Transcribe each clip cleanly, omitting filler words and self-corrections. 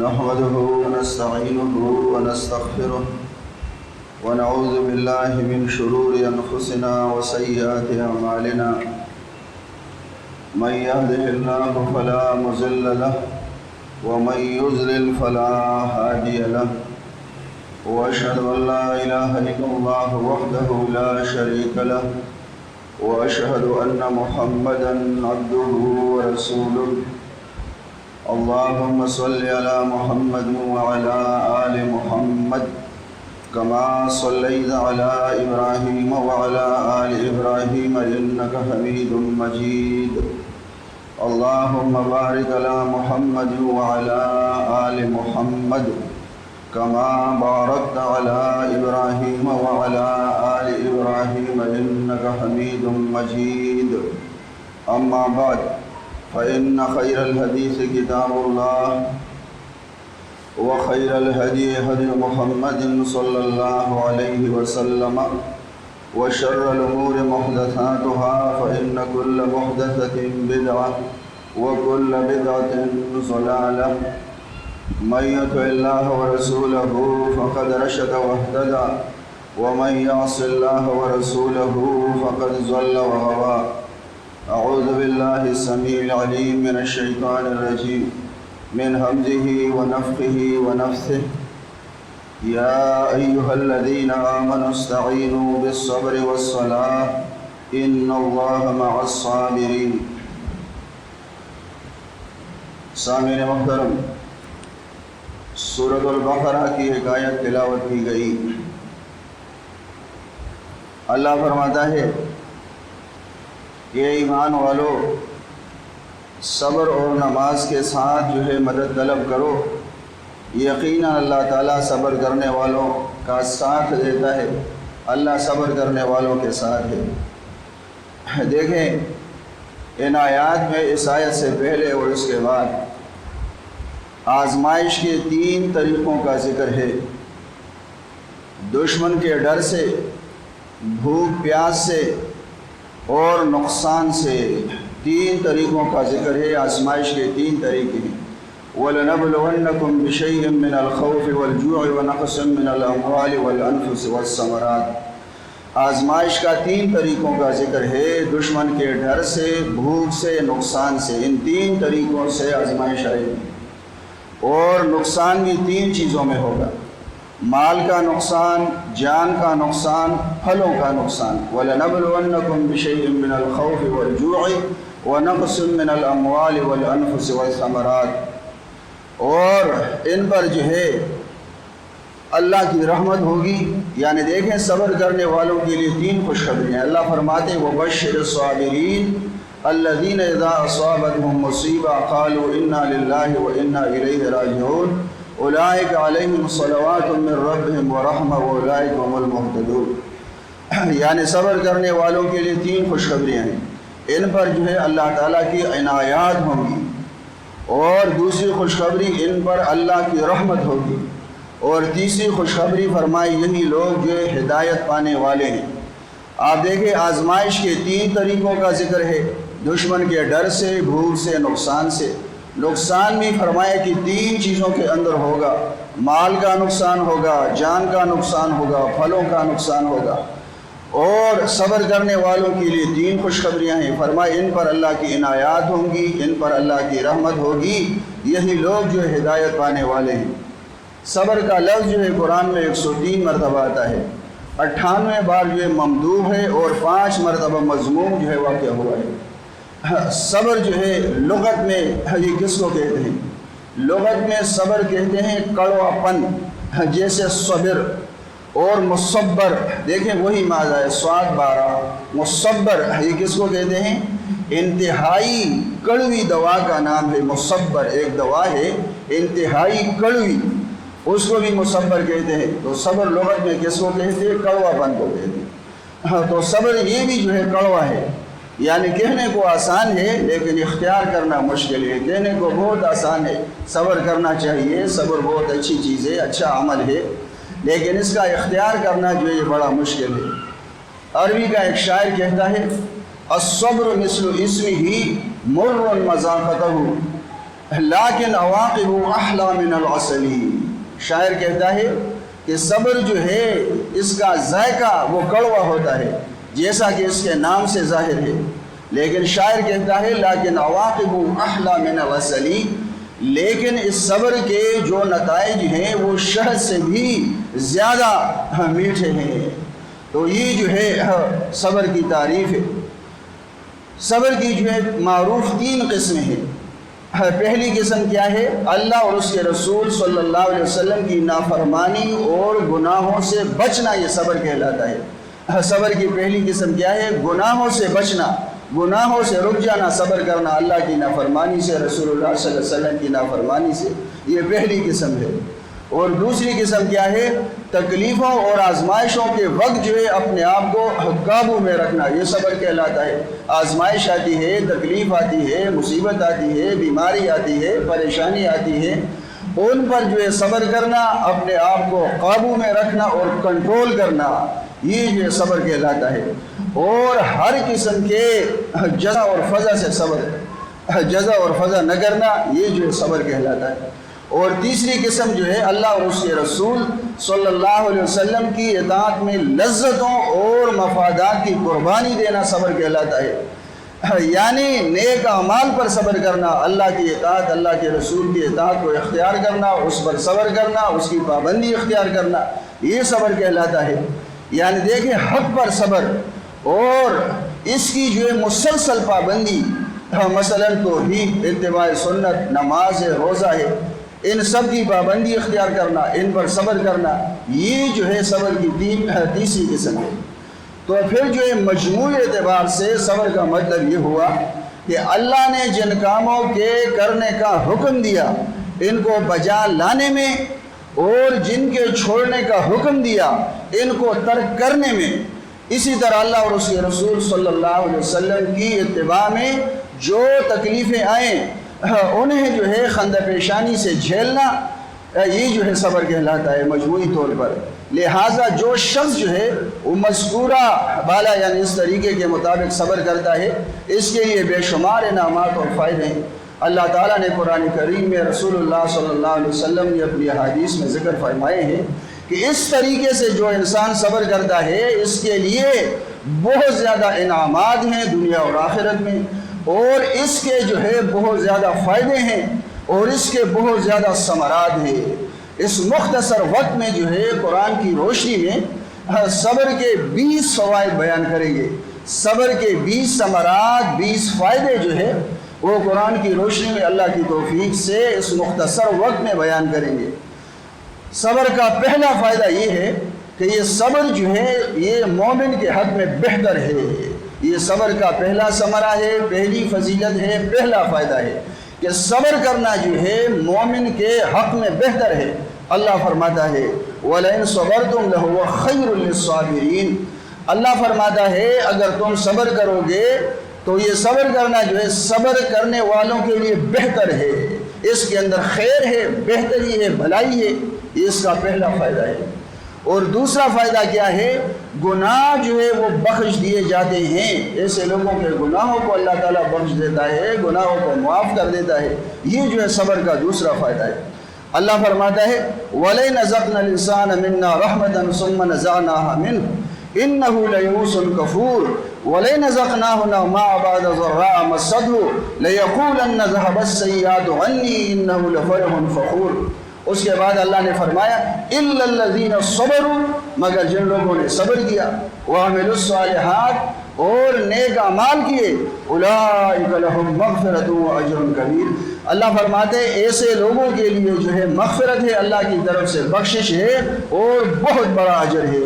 نحمده ونستعينه ونستغفره ونعوذ بالله من شرور أنفسنا وسيئات أعمالنا من يهده الله فلا مضل له ومن يضلل فلا هادي له وأشهد أن لا إله إلا الله وحده لا شريك له وأشهد أن محمدا عبده ورسوله اللهم صل على محمد وعلى آل محمد كما صليت على إبراهيم وعلى آل إبراهيم إنك حميد مجيد اللهم بارك على محمد وعلى آل محمد كما باركت على إبراهيم وعلى آل إبراهيم إنك حميد مجيد أما بعد فإن خير الحديث كتاب الله وخير الهدي هدي محمد صلى الله عليه وسلم وشر الأمور محدثاتها فإن كل محدثة بدعة وكل بدعة ضلالة من يطع الله ورسوله فقد رشد واهتدى ومن يعص الله ورسوله فقد ضل وغوى أعوذ بالله السميع العليم من الشيطان الرجيم من همزه ونفخه ونفثه يا أيها الذين آمنوا استعينوا بالصبر والصلاة إن الله مع الصابرين. سامعین محترم، سورۃ البقرہ کی ایک آیت تلاوت کی گئی. اللہ فرماتا ہے کہ ایمان والو صبر اور نماز کے ساتھ جو ہے مدد طلب کرو، یقیناً اللہ تعالیٰ صبر کرنے والوں کا ساتھ دیتا ہے. اللہ صبر کرنے والوں کے ساتھ ہے. دیکھیں ان آیات میں اس آیت سے پہلے اور اس کے بعد آزمائش کے 3 طریقوں کا ذکر ہے. دشمن کے ڈر سے، بھوک پیاس سے اور نقصان سے 3 طریقوں کا ذکر ہے. آزمائش کے 3 طریقے ہیں. وَلَنَبْلُوَنَّكُمْ بِشَيْءٍ مِّنَ الْخَوْفِ وَالْجُوعِ وَنَقْصٍ مِّنَ الْأَمْوَالِ وَالْأَنفُسِ وَالثَّمَرَاتِ. آزمائش کا 3 طریقوں کا ذکر ہے. دشمن کے ڈر سے، بھوک سے، نقصان سے. ان 3 طریقوں سے آزمائش آئے گی اور نقصان بھی 3 چیزوں میں ہوگا: مال کا نقصان، جان کا نقصان، پھلوں کا نقصان. وَلَنَبْلُوَنَّكُمْ بِشَيْءٍ مِّنَ الْخَوْفِ وَالْجُوعِ وَنَقْصٍ مِّنَ الْأَمْوَالِ وَالْأَنفُسِ وَالثَّمَرَاتِ. اور ان پر جو ہے اللہ کی رحمت ہوگی. یعنی دیکھیں صبر کرنے والوں کے لیے 3 خوشخبریاں. اللہ فرماتے وَبَشِّرِ الصَّابِرِينَ الَّذِينَ إِذَا أَصَابَتْهُمْ مُصِيبَةٌ قَالُوا إِنَّا لِلَّهِ وَإِنَّا إِلَيْهِ رَاجِعُونَ أُولَٰئِكَ عَلَيْهِمْ صَلَوَاتٌ مِّن رَّبِّهِمْ وَرَحْمَةٌ وَأُولَٰئِكَ هُمُ الْمُهْتَدُونَ. یعنی صبر کرنے والوں کے لیے 3 خوشخبریاں ہیں. ان پر جو ہے اللہ تعالیٰ کی عنایات ہوں گی. اور دوسری خوشخبری ان پر اللہ کی رحمت ہوگی. اور تیسری خوشخبری فرمائی یہی لوگ جو ہدایت پانے والے ہیں. آپ دیکھیں آزمائش کے 3 طریقوں کا ذکر ہے. دشمن کے ڈر سے، بھوک سے، نقصان سے. نقصان بھی فرمایا کہ 3 چیزوں کے اندر ہوگا: مال کا نقصان ہوگا، جان کا نقصان ہوگا، پھلوں کا نقصان ہوگا. اور صبر کرنے والوں کے لیے 3 خوشخبریاں ہیں. فرمایا ان پر اللہ کی عنایات ہوں گی، ان پر اللہ کی رحمت ہوگی. یہی لوگ جو ہدایت پانے والے ہیں. صبر کا لفظ جو ہے قرآن میں 103 مرتبہ آتا ہے. 98 بار جو ہے ممدوح ہے اور 5 مرتبہ مذموم جو ہے واقع ہوا ہے. صبر جو ہے لغت میں یہ کس کو کہتے ہیں؟ لغت میں صبر کہتے ہیں کڑوا پن، جیسے صبر اور مصبر. دیکھیں وہی معنی ہے. سواد 12 مصبر یہ کس کو کہتے ہیں؟ انتہائی کڑوی دوا کا نام ہے مصبر. ایک دوا ہے انتہائی کڑوی، اس کو بھی مصبر کہتے ہیں. تو صبر لغت میں کس کو کہتے ہیں؟ کڑوا پن کو کہتے ہیں. تو صبر یہ بھی جو ہے کڑوا ہے. یعنی کہنے کو آسان ہے لیکن اختیار کرنا مشکل ہے. کہنے کو بہت آسان ہے، صبر کرنا چاہیے، صبر بہت اچھی چیز ہے، اچھا عمل ہے، لیکن اس کا اختیار کرنا جو ہے یہ بڑا مشکل ہے. عربی کا ایک شاعر کہتا ہے الصبر مثل اسمہ مر مذاقتہ. لیکن عواقب احلی من العسلی، شاعر کہتا ہے کہ صبر جو ہے اس کا ذائقہ وہ کڑوا ہوتا ہے، جیسا کہ اس کے نام سے ظاہر ہے، لیکن شاعر کہتا ہے لیکن عواقب احلی من العسلی، لیکن اس صبر کے جو نتائج ہیں وہ شہد سے بھی زیادہ میٹھے ہیں۔ تو یہ جو ہے صبر کی تعریف ہے۔ صبر کی جو ہے معروف 3 قسمیں ہیں۔ پہلی قسم کیا ہے؟ اللہ اور اس کے رسول صلی اللہ علیہ وسلم کی نافرمانی اور گناہوں سے بچنا، یہ صبر کہلاتا ہے۔ صبر کی پہلی قسم کیا ہے؟ گناہوں سے بچنا، گناہوں سے رک جانا، صبر کرنا اللہ کی نافرمانی سے، رسول اللہ صلی اللہ علیہ وسلم کی نافرمانی سے، یہ پہلی قسم ہے۔ اور دوسری قسم کیا ہے؟ تکلیفوں اور آزمائشوں کے وقت جو ہے اپنے آپ کو قابو میں رکھنا، یہ صبر کہلاتا ہے۔ آزمائش آتی ہے، تکلیف آتی ہے، مصیبت آتی ہے، بیماری آتی ہے، پریشانی آتی ہے، ان پر جو ہے صبر کرنا، اپنے آپ کو قابو میں رکھنا اور کنٹرول کرنا، یہ جو ہے صبر کہلاتا ہے۔ اور ہر قسم کے جزا اور فضا سے صبر، جزا اور فضا نہ کرنا، یہ جو ہے صبر کہلاتا ہے۔ اور تیسری قسم جو ہے اللہ اور اس کے رسول صلی اللہ علیہ وسلم کی اطاعت میں لذتوں اور مفادات کی قربانی دینا صبر کہلاتا ہے، یعنی نیک اعمال پر صبر کرنا، اللہ کی اطاعت، اللہ کے رسول کی اطاعت کو اختیار کرنا، اس پر صبر کرنا، اس کی پابندی اختیار کرنا، یہ صبر کہلاتا ہے۔ یعنی دیکھیں حق پر صبر اور اس کی جو ہے مسلسل پابندی، مثلا توحید، اتباع سنت، نماز ہے، روزہ ہے، ان سب کی پابندی اختیار کرنا، ان پر صبر کرنا، یہ جو ہے صبر کی تیسری قسم ہے۔ تو پھر جو ہے مجموعی اعتبار سے صبر کا مطلب یہ ہوا کہ اللہ نے جن کاموں کے کرنے کا حکم دیا ان کو بجا لانے میں، اور جن کے چھوڑنے کا حکم دیا ان کو ترک کرنے میں، اسی طرح اللہ اور اس کے رسول صلی اللہ علیہ وسلم کی اتباع میں جو تکلیفیں آئیں انہیں جو ہے خندہ پیشانی سے جھیلنا، یہ جو ہے صبر کہلاتا ہے مجموعی طور پر۔ لہٰذا جو شخص جو ہے وہ مذکورہ بالا یعنی اس طریقے کے مطابق صبر کرتا ہے، اس کے لیے بے شمار انعامات اور فائدے ہیں۔ اللہ تعالیٰ نے قرآن کریم میں، رسول اللہ صلی اللہ علیہ وسلم نے اپنی حدیث میں ذکر فرمائے ہیں کہ اس طریقے سے جو انسان صبر کرتا ہے اس کے لیے بہت زیادہ انعامات ہیں دنیا اور آخرت میں، اور اس کے جو ہے بہت زیادہ فائدے ہیں، اور اس کے بہت زیادہ ثمرات ہیں۔ اس مختصر وقت میں جو ہے قرآن کی روشنی میں صبر کے 20 فوائد بیان کریں گے، صبر کے 20 ثمرات، 20 فائدے جو ہے وہ قرآن کی روشنی میں اللہ کی توفیق سے اس مختصر وقت میں بیان کریں گے۔ صبر کا پہلا فائدہ یہ ہے کہ یہ صبر جو ہے یہ مومن کے حق میں بہتر ہے، یہ صبر کا پہلا ثمرہ ہے، پہلی فضیلت ہے، پہلا فائدہ ہے کہ صبر کرنا جو ہے مومن کے حق میں بہتر ہے۔ اللہ فرماتا ہے وَلَئِن صَبَرْتُمْ لَهُوَ خَيْرٌ لِلصَّابِرِينَ، اللہ فرماتا ہے اگر تم صبر کرو گے تو یہ صبر کرنا جو ہے صبر کرنے والوں کے لیے بہتر ہے، اس کے اندر خیر ہے، بہتری ہے، بھلائی ہے، یہ اس کا پہلا فائدہ ہے۔ اور دوسرا فائدہ کیا ہے؟ گناہ جو ہے وہ بخش دیے جاتے ہیں، ایسے لوگوں کے گناہوں کو اللہ تعالیٰ بخش دیتا ہے، گناہوں کو معاف کر دیتا ہے، یہ جو ہے صبر کا دوسرا فائدہ ہے۔ اللہ فرماتا ہے وَلَئِنْ أَذَقْنَا الْإِنسَانَ مِنَّا رَحْمَةً ثُمَّ نَزَعْنَاهَا مِنْهُ إِنَّهُ لَيَئُوسٌ كَفُورٌ وَلَئِنْ أَذَقْنَاهُ نَعْمَاءَ بَعْدَ ضَرَّاءَ مَسَّتْهُ لَيَقُولَنَّ ذَهَبَ السَّيِّئَاتُ عَنِّي إِنَّهُ لَفَرِحٌ فَخُورٌ۔ اس کے بعد اللہ نے فرمایا إِلَّا الَّذِينَ صَبَرُوا، مگر جن لوگوں نے صبر کیا، وَعَمِلُوا الصَّالِحَاتِ، اور نیک اعمال کیے، أُولَٰئِكَ لَهُم مَغْفِرَةٌ وَأَجْرٌ كَبِيرٌ، اللہ فرماتے ہیں ایسے لوگوں کے لیے جو ہے مغفرت ہے، اللہ کی طرف سے بخشش ہے اور بہت بڑا اجر ہے۔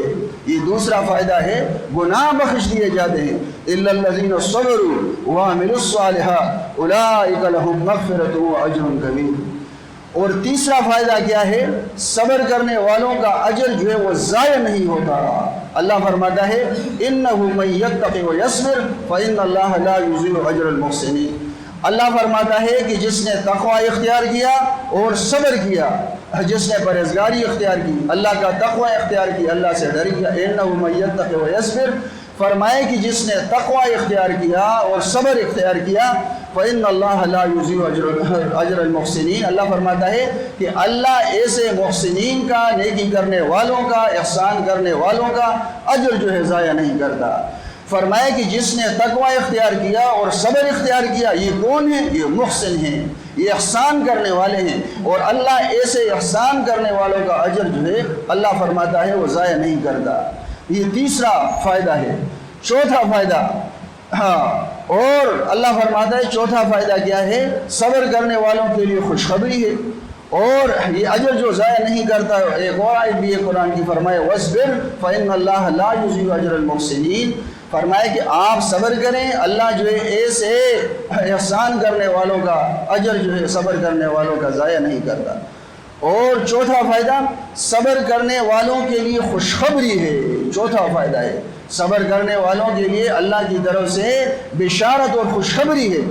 یہ دوسرا فائدہ ہے، گناہ بخش دیے جاتے ہیں۔ إِلَّا الَّذِينَ صَبَرُوا وَعَمِلُوا الصَّالِحَاتِ أُولَٰئِكَ لَهُم مَغْفِرَةٌ وَأَجْرٌ كَبِيرٌ۔ اور تیسرا فائدہ کیا ہے؟ صبر کرنے والوں کا اجر جو ہے وہ ضائع نہیں ہوتا۔ اللہ فرماتا ہے إِنَّهُ مَن يَتَّقِ وَيَصْبِرْ فَإِنَّ اللَّهَ لَا يُضِيعُ أَجْرَ الْمُحْسِنِينَ، اللہ فرماتا ہے کہ جس نے تقوی اختیار کیا اور صبر کیا، جس نے پرہیزگاری اختیار کی، اللہ کا تقوی اختیار کی، اللہ سے ڈر گیا، إِنَّهُ مَن يَتَّقِ وَيَصْبِرْ فرمائے کہ جس نے تقوی اختیار کیا اور صبر اختیار کیا فإن اللہ لا یضیع اجر المحسنین، اللہ فرماتا ہے کہ اللہ ایسے محسنین کا، نیکی کرنے والوں کا، احسان کرنے والوں کا اجر جو ہے ضائع نہیں کرتا۔ فرمایا کہ جس نے تقوی اختیار کیا اور صبر اختیار کیا، یہ کون ہیں؟ یہ محسن ہیں، یہ احسان کرنے والے ہیں، اور اللہ ایسے احسان کرنے والوں کا اجر جو ہے اللہ فرماتا ہے وہ ضائع نہیں کرتا۔ یہ تیسرا فائدہ ہے۔ چوتھا فائدہ، اور اللہ فرماتا ہے چوتھا فائدہ کیا ہے؟ صبر کرنے والوں کے لیے خوشخبری ہے، اور یہ اجر جو ضائع نہیں کرتا۔ ایک اور آیت بھی قرآن کی فرمائے وَاصْبِرْ فَإِنَّ اللَّهَ لَا يُضِيعُ أَجْرَ الْمُحْسِنِينَ، فرمائے کہ آپ صبر کریں، اللہ جو ہے ایسے احسان کرنے والوں کا اجر جو ہے صبر کرنے والوں کا ضائع نہیں کرتا۔ اور چوتھا فائدہ، صبر کرنے والوں کے لیے خوشخبری ہے۔ چوتھا فائدہ ہے صبر کرنے والوں کے لیے اللہ کی طرف سے بشارت اور خوشخبری ہے۔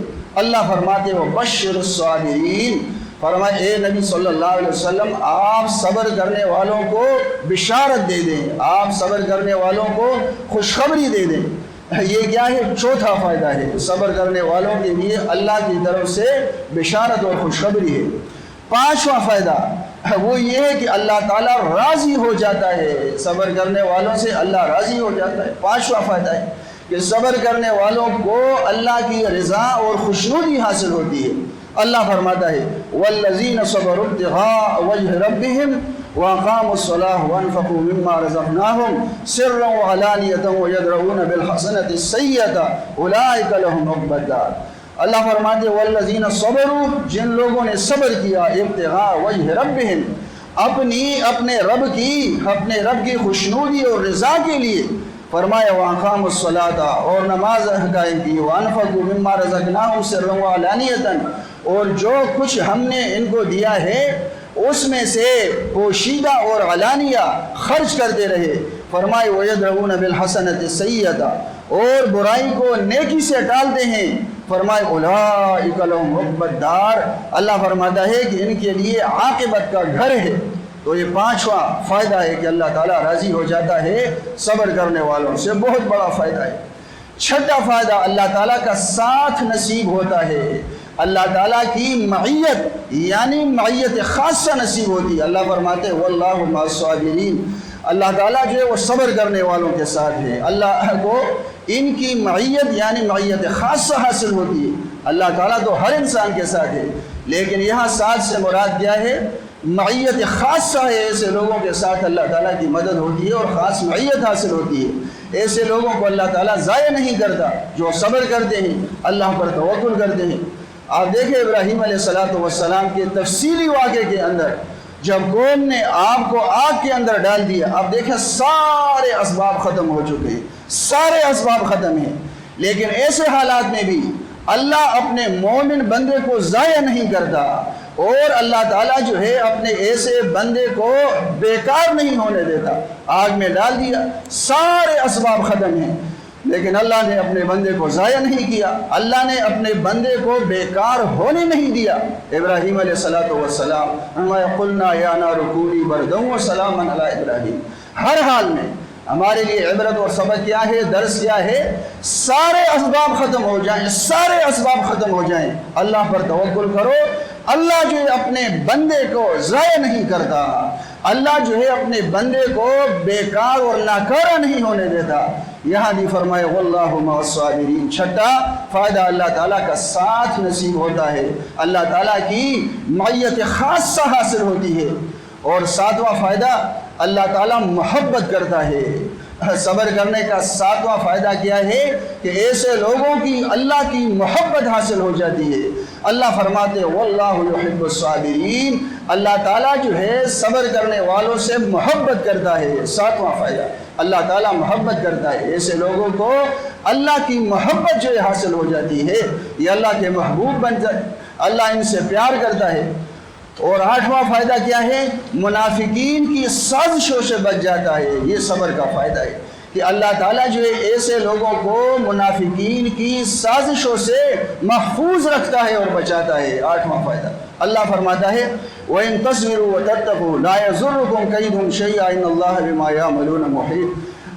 اللہ فرماتے وَبَشِّرِ الصَّابِرِينَ، فرمائے اے نبی صلی اللہ علیہ وسلم آپ صبر کرنے والوں کو بشارت دے دیں، آپ صبر کرنے والوں کو خوشخبری دے دیں۔ یہ کیا ہے؟ چوتھا فائدہ ہے، صبر کرنے والوں کے لیے اللہ کی طرف سے بشارت اور خوشخبری ہے۔ پانچواں فائدہ وہ یہ ہے کہ اللہ تعالیٰ راضی ہو جاتا ہے، صبر کرنے والوں سے اللہ راضی ہو جاتا ہے۔ پانچواں فائدہ ہے کہ صبر کرنے والوں کو اللہ کی رضا اور خوشنودی حاصل ہوتی ہے۔ اللہ فرماتا ہے وَالَّذِينَ صَبَرُوا ابْتِغَاءَ وَجْهِ رَبِّهِمْ وَأَقَامُوا الصَّلَاةَ وَأَنفَقُوا مِمَّا رَزَقْنَاهُمْ سِرًّا وَعَلَانِيَةً وَيَدْرَؤُونَ بِالْحَسَنَةِ السَّيِّئَةَ أُولَٰئِكَ لَهُمْ عُقْبَى الدَّارِ۔ اللہ فرماتے ہیں وَالَّذِينَ صَبَرُوا، جن لوگوں نے صبر کیا ابتغاء وجہ ربہم، اپنے رب کی خوشنودی اور رضا کے لیے، فرمایا وَأَقَامُوا الصَّلَاةَ، اور نماز قائم کی، وَأَنفَقُوا مِمَّا رَزَقْنَاهُمْ سِرًّا وَعَلَانِيَةً، اور جو کچھ ہم نے ان کو دیا ہے اس میں سے پوشیدہ اور علانیہ خرچ کرتے رہے۔ فرمائے وَيَدْرَؤُونَ بِالْحَسَنَةِ السَّيِّئَةَ، اور برائی کو نیکی سے ٹالتے ہیں۔ فرمائے اولئک لہم عقبی الدار، اللہ فرماتا ہے کہ ان کے لیے عاقبت کا گھر ہے۔ تو یہ پانچواں فائدہ ہے کہ اللہ تعالیٰ راضی ہو جاتا ہے صبر کرنے والوں سے، بہت بڑا فائدہ ہے۔ چھٹا فائدہ، اللہ تعالیٰ کا ساتھ نصیب ہوتا ہے، اللہ تعالیٰ کی معیت یعنی معیت خاصہ نصیب ہوتی ہے۔ اللہ فرماتے ہیں واللہ مع الصابرین، اللہ تعالیٰ جو ہے وہ صبر کرنے والوں کے ساتھ ہے، اللہ کو ان کی معیت یعنی معیت خاصہ حاصل ہوتی ہے۔ اللہ تعالیٰ تو ہر انسان کے ساتھ ہے، لیکن یہاں ساتھ سے مراد کیا ہے؟ معیت خاصہ ہے، ایسے لوگوں کے ساتھ اللہ تعالیٰ کی مدد ہوتی ہے اور خاص معیت حاصل ہوتی ہے۔ ایسے لوگوں کو اللہ تعالیٰ ضائع نہیں کرتا جو صبر کرتے ہیں، اللہ پر توکل کرتے ہیں۔ آپ دیکھیں ابراہیم علیہ السلام کے تفصیلی واقعے کے اندر جب قوم نے آپ کو آگ کے اندر ڈال دیا، آپ دیکھیں سارے اسباب ختم ہو چکے ہیں، سارے اسباب ختم ہیں، لیکن ایسے حالات میں بھی اللہ اپنے مومن بندے کو ضائع نہیں کرتا، اور اللہ تعالیٰ جو ہے اپنے ایسے بندے کو بیکار نہیں ہونے دیتا۔ آگ میں ڈال دیا، سارے اسباب ختم ہیں، لیکن اللہ نے اپنے بندے کو ضائع نہیں کیا، اللہ نے اپنے بندے کو بیکار ہونے نہیں دیا۔ ابراہیم علیہ السلام قلنا یا نار کونی بردا وسلاما علی ابراہیم، ہر حال میں ہمارے لیے عبرت اور سبق کیا ہے، درس کیا ہے؟ سارے اسباب ختم ہو جائیں، سارے اسباب ختم ہو جائیں، اللہ پر توکل کرو۔ اللہ جو ہے اپنے بندے کو ضائع نہیں کرتا، اللہ جو ہے اپنے بندے کو بیکار اور ناکارہ نہیں ہونے دیتا۔ یہاں بھی فرمائے واللہ مع الصابرین۔ چھٹا فائدہ، اللہ تعالیٰ کا ساتھ نصیب ہوتا ہے، اللہ تعالیٰ کی معیت خاصہ حاصل ہوتی ہے۔ اور ساتواں فائدہ، اللہ تعالیٰ محبت کرتا ہے۔ صبر کرنے کا ساتواں فائدہ کیا ہے کہ ایسے لوگوں کی اللہ کی محبت حاصل ہو جاتی ہے۔ اللہ فرماتے واللہ یحب الصابرین، اللہ تعالیٰ جو ہے صبر کرنے والوں سے محبت کرتا ہے۔ ساتواں فائدہ، اللہ تعالیٰ محبت کرتا ہے، ایسے لوگوں کو اللہ کی محبت جو ہے حاصل ہو جاتی ہے، یہ اللہ کے محبوب بن جائے، اللہ ان سے پیار کرتا ہے۔ اور آٹھواں فائدہ کیا ہے؟ منافقین کی سازشوں سے بچ جاتا ہے، یہ صبر کا فائدہ ہے کہ اللہ تعالیٰ جو ہے ایسے لوگوں کو منافقین کی سازشوں سے محفوظ رکھتا ہے اور بچاتا ہے۔ آٹھواں فائدہ، اللہ فرماتا ہے وَإِن تَصْبِرُوا وَتَتَّقُوا لَا يَضُرُّكُمْ كَيْدُهُمْ شَيْئًا إِنَّ اللَّهَ بِمَا يَعْمَلُونَ مُحِيطٌ۔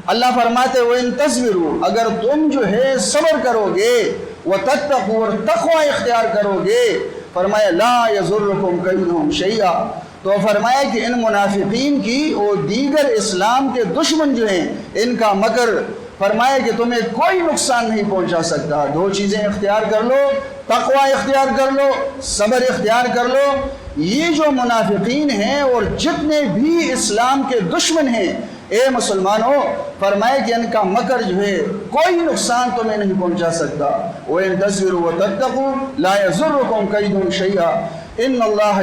اللہ فرماتے وَإِن تَصْبِرُوا، اگر تم جو ہے صبر کرو گے، وَتَتَّقُوا، اور تقوی اختیار کرو گے، فرمایا لَا يَضُرُّكُمْ كَيْدُهُمْ شَيْئًا، تو فرمایا کہ ان منافقین کی اور دیگر اسلام کے دشمن جو ہیں ان کا مکر، فرمایا کہ تمہیں کوئی نقصان نہیں پہنچا سکتا۔ دو چیزیں اختیار کر لو، تقوی اختیار کر لو، صبر اختیار کر لو۔ یہ جو منافقین ہیں اور جتنے بھی اسلام کے دشمن ہیں، اے مسلمانوں، فرمائے کہ ان کا مکر جو ہے کوئی نقصان تمہیں نہیں پہنچا سکتا۔ وَإِن تَصْبِرُوا وَتَتَّقُوا لَا يَضُرُّكُمْ كَيْدُهُمْ شَيْئًا إِنَّ اللَّهَ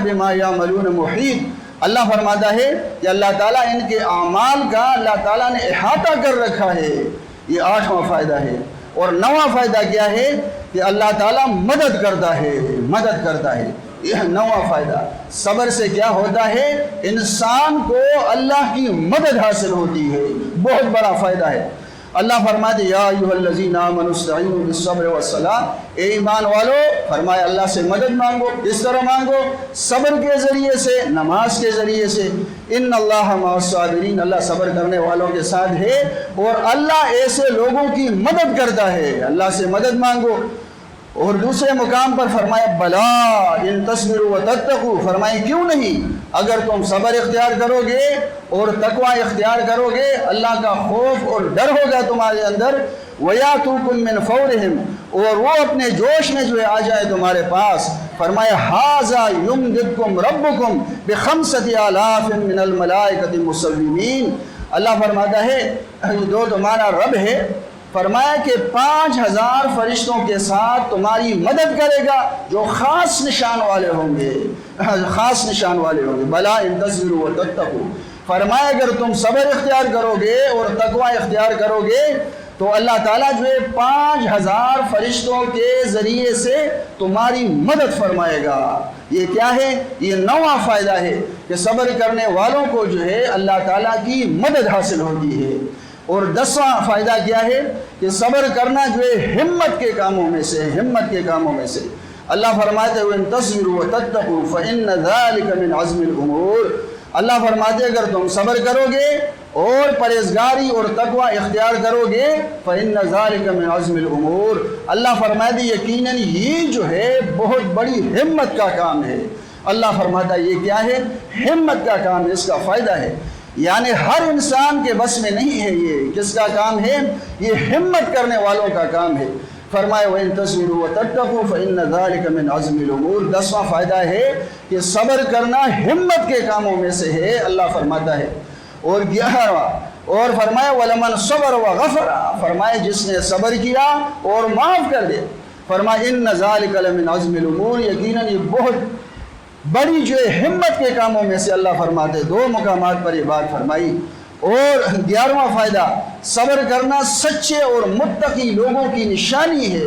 بِمَا يَعْمَلُونَ مُحِيطٌ۔ اللہ فرماتا ہے کہ اللہ تعالیٰ ان کے اعمال کا اللہ تعالیٰ نے احاطہ کر رکھا ہے۔ یہ 8واں فائدہ ہے۔ اور 9واں فائدہ کیا ہے کہ اللہ تعالیٰ مدد کرتا ہے، مدد کرتا ہے۔ یہ 9واں فائدہ۔ صبر سے کیا ہوتا ہے؟ انسان کو اللہ کی مدد حاصل ہوتی ہے، بہت بڑا فائدہ ہے۔ اللہ فرماتے یا ایھا الذین آمنوا استعینوا بالصبر والصلاۃ، اے ایمان والو، فرمایا اللہ سے مدد مانگو۔ کس طرح مانگو؟ صبر کے ذریعے سے، نماز کے ذریعے سے۔ ان اللہ مع الصابرین، اللہ صبر کرنے والوں کے ساتھ ہے، اور اللہ ایسے لوگوں کی مدد کرتا ہے۔ اللہ سے مدد مانگو۔ اور دوسرے مقام پر فرمایا بلا ان تصبروا وتتقوا، فرمائے کیوں نہیں، اگر تم صبر اختیار کرو گے اور تقوی اختیار کرو گے، اللہ کا خوف اور ڈر ہوگا تمہارے اندر، وَيَأْتُوكُم مِّن فَوْرِهِمْ، اور وہ اپنے جوش میں جو ہے آ جائے تمہارے پاس۔ فرمایا هَٰذَا يُمْدِدْكُمْ رَبُّكُمْ بِخَمْسَةِ آلَافٍ مِّنَ الْمَلَائِكَةِ مُصَوِّمِينَ۔ اللہ فرماتا ہے جو تمہارا رب ہے، فرمایا کہ 5000 فرشتوں کے ساتھ تمہاری مدد کرے گا، جو خاص نشان والے ہوں گے، خاص نشان والے ہوں گے۔ بلا ان تصبروا وتتقوا، فرمایا اگر تم صبر اختیار کرو گے اور تقوی اختیار کرو گے تو اللہ تعالیٰ جو ہے 5000 فرشتوں کے ذریعے سے تمہاری مدد فرمائے گا۔ یہ کیا ہے؟ یہ 9واں فائدہ ہے کہ صبر کرنے والوں کو جو ہے اللہ تعالیٰ کی مدد حاصل ہوتی ہے۔ اور 10واں فائدہ کیا ہے کہ صبر کرنا جو ہے ہمت کے کاموں میں سے، ہمت کے کاموں میں سے۔ اللہ فرماتے ہوئے ان تصبروا وتتقوا فإن ذلك من عزم الأمور، اللہ فرماتے اگر تم صبر کرو گے اور پرہیزگاری اور تقوی اختیار کرو گے فإن ذلك من عزم الأمور، اللہ فرماتے یقیناً یہ جو ہے بہت بڑی ہمت کا کام ہے۔ اللہ فرماتا یہ کیا ہے؟ ہمت کا کام ہے، اس کا فائدہ ہے۔ یعنی ہر انسان کے بس میں نہیں ہے، یہ کس کا کام ہے؟ یہ ہمت کرنے والوں کا کام ہے۔ فرمائے وَإِن تَصْبِرُوا وَتَتَّقُوا فَإِنَّ ذَلِكَ مِنْ عَزْمِ الْأُمُورِ۔ 10واں فائدہ ہے کہ صبر کرنا ہمت کے کاموں میں سے ہے، اللہ فرماتا ہے۔ اور 11واں، اور فرمایا وَلَمَنْ صَبَرَ وَغَفَرَ، فرمائے جس نے صبر کیا اور معاف کر دے، فرمایا إِنَّ ذَلِكَ لَمِنْ عَزْمِ الْأُمُورِ، یقیناً یہ بہت بڑی جو ہے ہمت کے کاموں میں سے اللہ فرماتے۔ 2 مقامات پر یہ بات فرمائی۔ اور 11واں فائدہ، صبر کرنا سچے اور متقی لوگوں کی نشانی ہے۔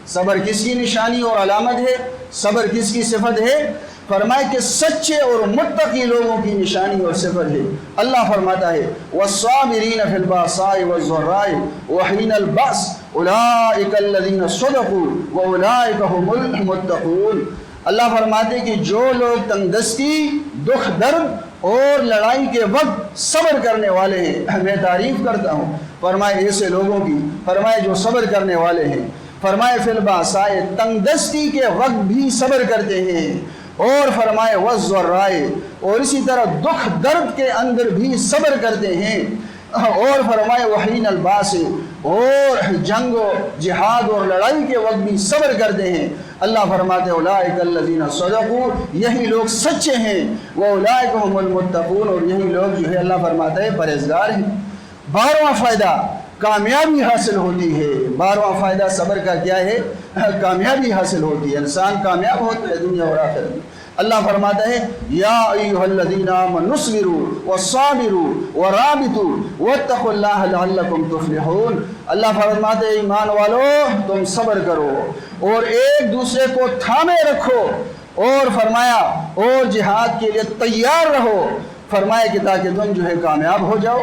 صبر کس کی نشانی اور علامت ہے؟ صبر کس کی صفت ہے؟ فرمائے کہ سچے اور متقی لوگوں کی نشانی اور صفت ہے۔ اللہ فرماتا ہے وَالصَّابِرِينَ فِي الْبَأْسَاءِ وَالضَّرَّاءِ وَحِينَ الْبَأْسِ أُولَٰئِكَ الَّذِينَ صَدَقُوا وَأُولَٰئِكَ هُمُ الْمُتَّقُونَ۔ اللہ فرماتے کہ جو لوگ تنگ دستی، دکھ درد اور لڑائی کے وقت صبر کرنے والے ہیں، میں تعریف کرتا ہوں فرمائے ایسے لوگوں کی، فرمائے جو صبر کرنے والے ہیں۔ فرمائے فی البأساء، تنگ دستی کے وقت بھی صبر کرتے ہیں، اور فرمائے والضراء، اور اسی طرح دکھ درد کے اندر بھی صبر کرتے ہیں، اور فرمائے وحین الباس، اور جنگ و جہاد اور لڑائی کے وقت بھی صبر کرتے ہیں۔ اللہ فرماتے اولئک الذین صدقوا، یہی لوگ سچے ہیں، واولئک هم المتقون، اور یہی لوگ جو ہے اللہ فرماتا ہے پرہیزگار ہیں۔ 12واں فائدہ کامیابی حاصل ہوتی ہے۔ 12واں فائدہ صبر کا کیا ہے؟ کامیابی حاصل ہوتی ہے، انسان کامیاب ہوتا ہے دنیا اور آخرت میں۔ اللہ فرماتا ہے یا ایھا الذین آمنوا اصبروا وصابروا ورابطوا واتقوا اللہ لعلکم تفلحون۔ اللہ فرماتے ہیں ایمان والو تم صبر کرو اور ایک دوسرے کو تھامے رکھو، اور فرمایا اور جہاد کے لیے تیار رہو، فرمایا کہ تاکہ تم جو ہے کامیاب ہو جاؤ۔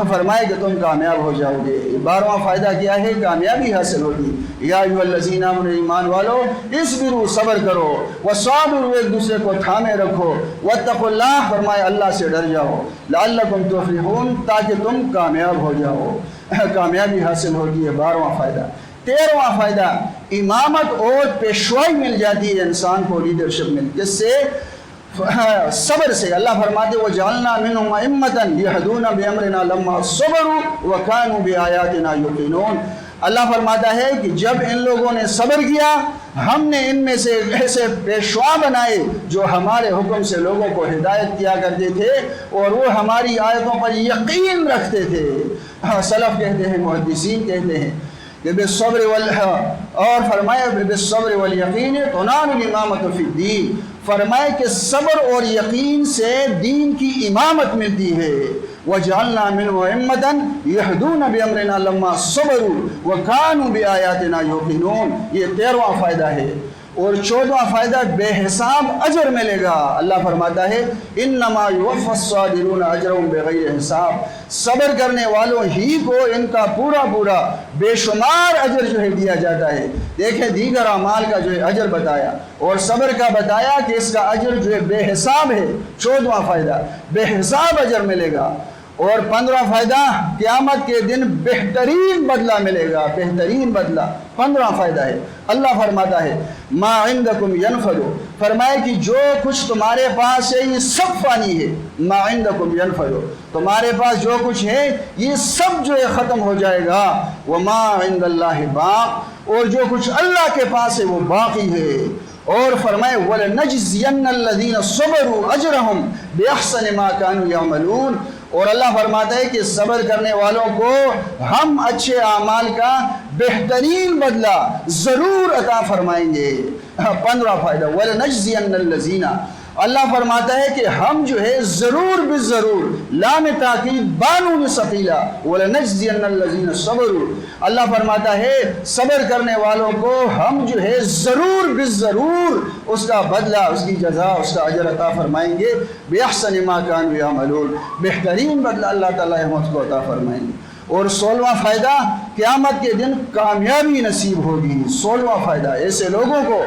فرمائے کہ تم کامیاب ہو جاؤ گے۔ 12واں فائدہ کیا ہے؟ کامیابی حاصل ہوگی۔ یا ایھا الذین آمنوا، ایمان والو، اصبروا، صبر کرو، وصابروا، ایک دوسرے کو تھامے رکھو، واتقوا اللہ، فرمائے اللہ سے ڈر جاؤ، لعلکم تفلحون، تاکہ تم کامیاب ہو جاؤ، کامیابی حاصل ہوگی۔ 12واں فائدہ۔ 13واں فائدہ، امامت اور پیشوائی مل جاتی ہے انسان کو، لیڈرشپ مل، جس سے صبر سے۔ اللہ فرماتے وَجَعَلْنَا مِنْهُمْ أَئِمَّةً يَهْدُونَ بِأَمْرِنَا لَمَّا صَبَرُوا وَكَانُوا بِآيَاتِنَا يُوقِنُونَ۔ اللہ فرماتا ہے کہ جب ان لوگوں نے صبر کیا، ہم نے ان میں سے ایسے پیشوا بنائے جو ہمارے حکم سے لوگوں کو ہدایت کیا کرتے تھے اور وہ ہماری آیتوں پر یقین رکھتے تھے۔ سلف کہتے ہیں، محدثین کہتے ہیں کہ بالصبر اور فرمایا بالصبر والیقین تنال الامامۃ فی الدین، فرمائے کہ صبر اور یقین سے دین کی امامت ملتی ہے۔ وَجَعَلْنَا مِنْهُمْ أَئِمَّةً يَهْدُونَ بِأَمْرِنَا لَمَّا صَبَرُوا وَكَانُوا بِآيَاتِنَا يُوقِنُونَ۔ یہ 13واں فائدہ ہے۔ اور 14واں فائدہ، بے حساب اجر ملے گا۔ اللہ فرماتا ہے انما یوفی الصابرون اجرهم بغیر حساب، صبر کرنے والوں ہی کو ان کا پورا پورا بے شمار اجر جو ہے دیا جاتا ہے۔ دیکھیں دیگر اعمال کا جو ہے اجر بتایا اور صبر کا بتایا کہ اس کا اجر جو ہے بے حساب ہے۔ 14واں فائدہ، بے حساب اجر ملے گا۔ اور 15واں فائدہ، قیامت کے دن بہترین بدلہ ملے گا، بہترین بدلہ۔ 15واں فائدہ ہے، اللہ فرماتا ہے ما عندکم ینفد، فرمائے کہ جو کچھ تمہارے پاس ہے یہ سب فانی ہے۔ ما عندکم ینفد، تمہارے پاس جو کچھ ہے یہ سب جو ہے ختم ہو جائے گا۔ وما عند اللہ باق، اور جو کچھ اللہ کے پاس ہے وہ باقی ہے۔ اور فرمائے وَلَنَجْزِيَنَّ الَّذِينَ صَبَرُوا أَجْرَهُمْ بِأَحْسَنِ مَا كَانُوا يَعْمَلُونَ، اور اللہ فرماتا ہے کہ صبر کرنے والوں کو ہم اچھے اعمال کا بہترین بدلہ ضرور عطا فرمائیں گے۔ 15واں فائدہ وَلَنَجْزِيَنَّ الَّذِينَ، اللہ فرماتا ہے کہ ہم جو ہے ضرور بالضرور، لام تاکید بانون ثقیلہ، وَلَنَجْزِيَنَّ الَّذِينَ صَبَرُوا، اللہ فرماتا ہے صبر کرنے والوں کو ہم جو ہے ضرور بالضرور اس کا بدلہ، اس کی جزا، اس کا اجر عطا فرمائیں گے۔ بِأَحْسَنِ مَا كَانُوا يَعْمَلُونَ، بہترین بدلہ اللہ تعالیٰ ہم کو عطا فرمائیں گے۔ اور 16واں فائدہ، قیامت کے دن کامیابی نصیب ہوگی۔ 16واں فائدہ، ایسے لوگوں کو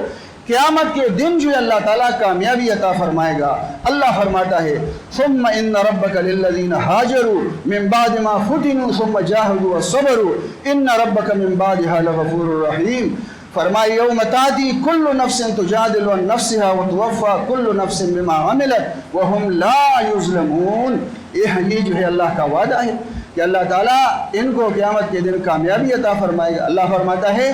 قیامت کے دن جو اللہ تعالیٰ کامیابی عطا فرمائے گا۔ اللہ فرماتا ہے ثم ان ربک للذین ہاجروا من بعد ما فتنوا ثم جاہدوا وصبروا ان ربک من بعدها لغفور رحیم، فرمائے یوم تاتی کل نفس تجادل عن نفسها وتوفى کل نفس بما عملت وهم لا یظلمون۔ یہ جو ہے اللہ کا وعدہ ہے کہ اللہ تعالیٰ ان کو قیامت کے دن کامیابی عطا فرمائے گا۔ اللہ فرماتا ہے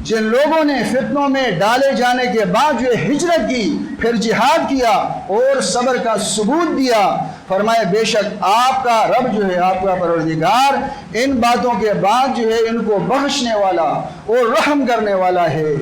جن لوگوں نے فتنوں میں ڈالے جانے کے بعد جو ہجرت کی، پھر جہاد کیا اور صبر کا ثبوت دیا، فرمائے بے شک آپ کا رب جو ہے، آپ کا پروردگار ان باتوں کے بعد جو ہے ان کو بخشنے والا اور رحم کرنے والا ہے۔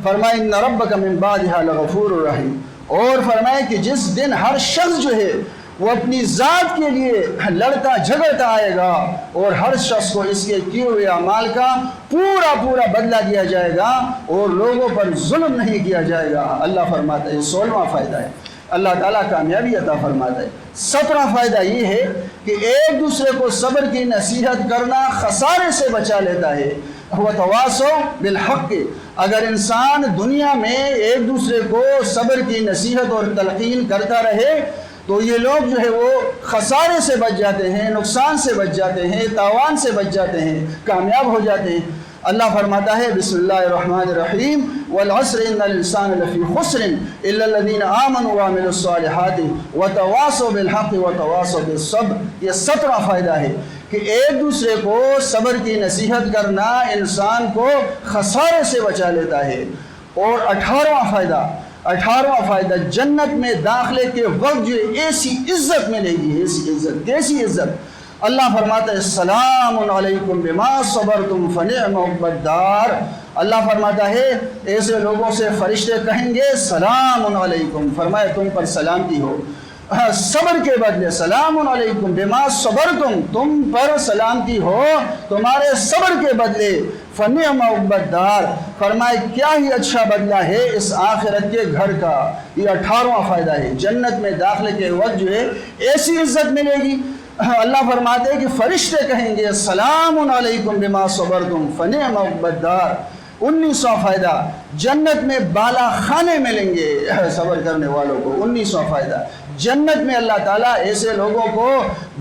فرمائے ان ربک من بعدها لغفور رحیم، اور فرمائے کہ جس دن ہر شخص جو ہے وہ اپنی ذات کے لیے لڑتا جھگڑتا آئے گا اور ہر شخص کو اس کے کیے ہوئے اعمال کا پورا پورا بدلہ دیا جائے گا اور لوگوں پر ظلم نہیں کیا جائے گا۔ اللہ فرماتا ہے 16واں فائدہ ہے، اللہ تعالیٰ کامیابی عطا فرماتا ہے۔ 17واں فائدہ یہ ہے کہ ایک دوسرے کو صبر کی نصیحت کرنا خسارے سے بچا لیتا ہے۔ وَتَوَاصَوْا بِالْحَقِّ، اگر انسان دنیا میں ایک دوسرے کو صبر کی نصیحت اور تلقین کرتا رہے تو یہ لوگ جو ہے وہ خسارے سے بچ جاتے ہیں، نقصان سے بچ جاتے ہیں، تاوان سے بچ جاتے ہیں، کامیاب ہو جاتے ہیں۔ اللہ فرماتا ہے بسم اللہ الرحمن الرحیم والعصر ان الانسان لفی خسر الا الذین آمنوا وعملوا الصالحات وتواصوا بالحق وتواصوا بالصبر۔ یہ 17واں فائدہ ہے کہ ایک دوسرے کو صبر کی نصیحت کرنا انسان کو خسارے سے بچا لیتا ہے۔ اور 18واں فائدہ جنت میں داخلے کے وقت جو ایسی عزت ملے گی، ایسی عزت، کیسی عزت؟ اللہ فرماتا ہے السلام علیکم بما صبرتم فنعم عقبی الدار، اللہ فرماتا ہے ایسے لوگوں سے فرشتے کہیں گے سلام علیکم، فرمائے تم پر سلامتی ہو، صبر کے بدلے سلام علیکم بما صبرتم، تم پر سلامتی ہو تمہارے صبر کے بدلے، فنعم عقبی الدار، فرمائے کیا ہی اچھا بدلہ ہے اس آخرت کے گھر کا۔ یہ 18واں فائدہ ہے، جنت میں داخلے کے وقت جو ہے ایسی عزت ملے گی۔ اللہ فرماتے ہیں کہ فرشتے کہیں گے السلام علیکم بما صبرتم فنعم عقبی الدار۔ 19واں فائدہ، جنت میں بالا خانے ملیں گے صبر کرنے والوں کو۔ 19واں فائدہ، جنت میں اللہ تعالیٰ ایسے لوگوں کو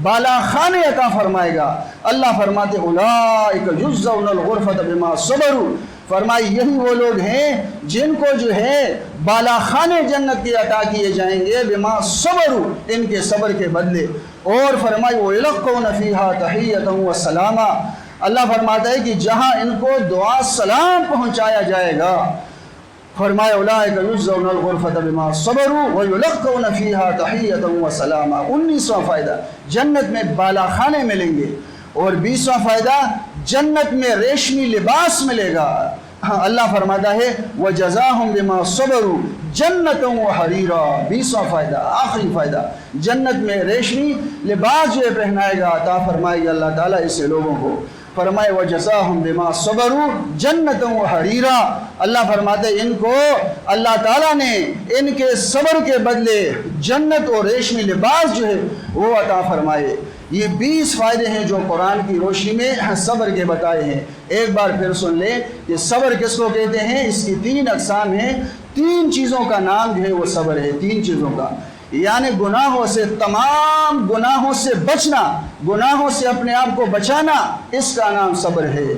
بالا خانے عطا فرمائے گا۔ اللہ فرماتے اولئک یجزون الغرفۃ بما صبروا، فرمائی یہی وہ لوگ ہیں جن کو جو ہے بالا خانے جنت کے عطا کیے جائیں گے بما صبروا، ان کے صبر کے بدلے۔ اور فرمائی وَيُلَقَّوْنَ فِيهَا تَحِيَّةً وَسَلَامًا، اللہ فرماتا ہے کہ جہاں ان کو دعا سلام پہنچایا جائے گا، فرمایا اولئک یجزون الغرفۃ بما صبروا ویلقون فیہا تحیۃ وسلاما۔ 19واں فائدہ، جنت میں بالا خانے ملیں گے۔ اور 20واں فائدہ، جنت میں ریشمی لباس ملے گا۔ اللہ فرماتا ہے وجزاہم بما صبروا جنۃ وحریرا۔ 20واں فائدہ، آخری فائدہ، جنت میں ریشمی لباس جو ہے پہنائے گا، عطا فرمائے گا اللہ تعالیٰ ایسے لوگوں کو۔ فرمائے وجزاہم بما صبروا جنۃ وحریرا، اللہ فرماتے ان کو اللہ تعالیٰ نے ان کے صبر کے بدلے جنت اور ریشمی لباس جو ہے وہ عطا فرمائے۔ یہ 20 فائدے ہیں جو قرآن کی روشنی میں صبر کے بتائے ہیں۔ ایک بار پھر سن لیں کہ صبر کس کو کہتے ہیں، اس کی 3 اقسام ہیں۔ 3 چیزوں کا نام جو ہے وہ صبر ہے، 3 چیزوں کا، یعنی گناہوں سے، تمام گناہوں سے بچنا، گناہوں سے اپنے آپ کو بچانا، اس کا نام صبر ہے۔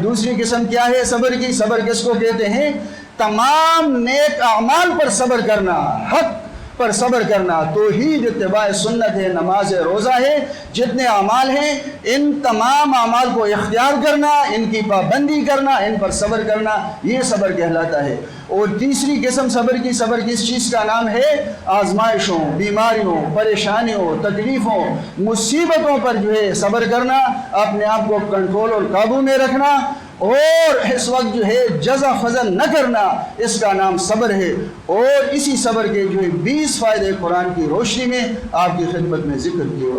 دوسری قسم کیا ہے صبر کی؟ صبر کس کو کہتے ہیں؟ تمام نیک اعمال پر صبر کرنا، حق پر صبر کرنا، توحید، اتباع سنت ہے، نماز ہے، روزہ ہے، جتنے اعمال ہیں ان تمام اعمال کو اختیار کرنا، ان کی پابندی کرنا، ان پر صبر کرنا، یہ صبر کہلاتا ہے۔ اور تیسری قسم صبر کس چیز کا نام ہے؟ آزمائشوں، بیماریوں، پریشانیوں، تکلیفوں، مصیبتوں پر جو ہے صبر کرنا، اپنے آپ کو کنٹرول اور قابو میں رکھنا، اور اس وقت جو ہے جزا فضل نہ کرنا، اس کا نام صبر ہے۔ اور اسی صبر کے جو ہے 20 فائدے قرآن کی روشنی میں آپ کی خدمت میں ذکر کیے۔